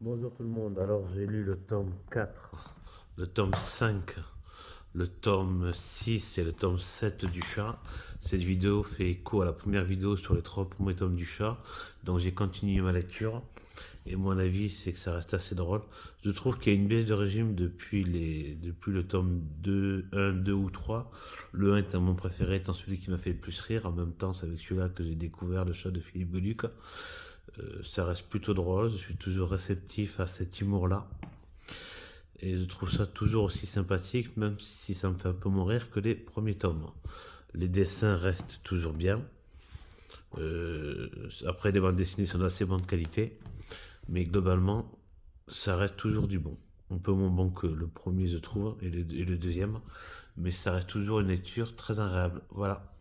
Bonjour tout le monde, alors j'ai lu le tome 4, le tome 5, le tome 6 et le tome 7 du chat. Cette vidéo fait écho à la première vidéo sur les 3 premiers tomes du chat, donc j'ai continué ma lecture. Et mon avis, c'est que ça reste assez drôle. Je trouve qu'il y a une baisse de régime depuis le tome 2, 1, 2 ou 3. Le 1 étant mon préféré, étant celui qui m'a fait le plus rire. En même temps, c'est avec celui-là que j'ai découvert le chat de Philippe Geluc. Ça reste plutôt drôle, je suis toujours réceptif à cet humour-là. Et je trouve ça toujours aussi sympathique, même si ça me fait un peu mourir que les premiers tomes. Les dessins restent toujours bien. Après, les bandes dessinées sont d'assez bonne qualité. Mais globalement, ça reste toujours du bon. Un peu moins bon que le premier, je trouve, et le deuxième. Mais ça reste toujours une lecture très agréable. Voilà.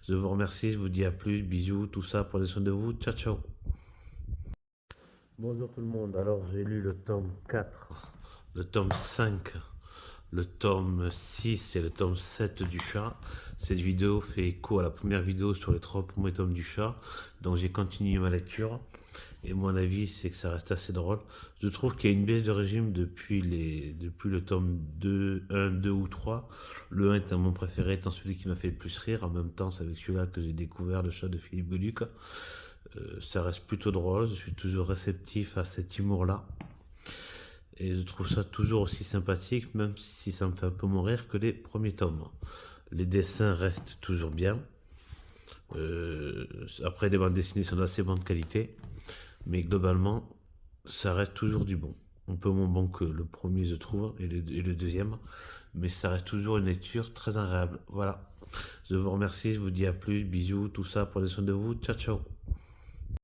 Je vous remercie, je vous dis à plus, bisous, tout ça, prenez soin de vous. Ciao, ciao. Bonjour tout le monde, alors j'ai lu le tome 4, le tome 5, le tome 6 et le tome 7 du chat. Cette vidéo fait écho à la première vidéo sur les 3 premiers tomes du chat, donc j'ai continué ma lecture. Et mon avis, c'est que ça reste assez drôle. Je trouve qu'il y a une baisse de régime depuis le tome 2, 1, 2 ou 3. Le 1 étant mon préféré, étant celui qui m'a fait le plus rire. En même temps, c'est avec celui-là que j'ai découvert le chat de Philippe Geluc. Ça reste plutôt drôle, je suis toujours réceptif à cet humour-là. Et je trouve ça toujours aussi sympathique, même si ça me fait un peu mourir que les premiers tomes. Les dessins restent toujours bien. Après, les bandes dessinées sont d'assez bonne qualité. Mais globalement, ça reste toujours du bon. Un peu moins bon que le premier, je trouve, et le deuxième. Mais ça reste toujours une lecture très agréable. Voilà. Je vous remercie, je vous dis à plus, bisous, tout ça, prenez soin de vous. Ciao, ciao.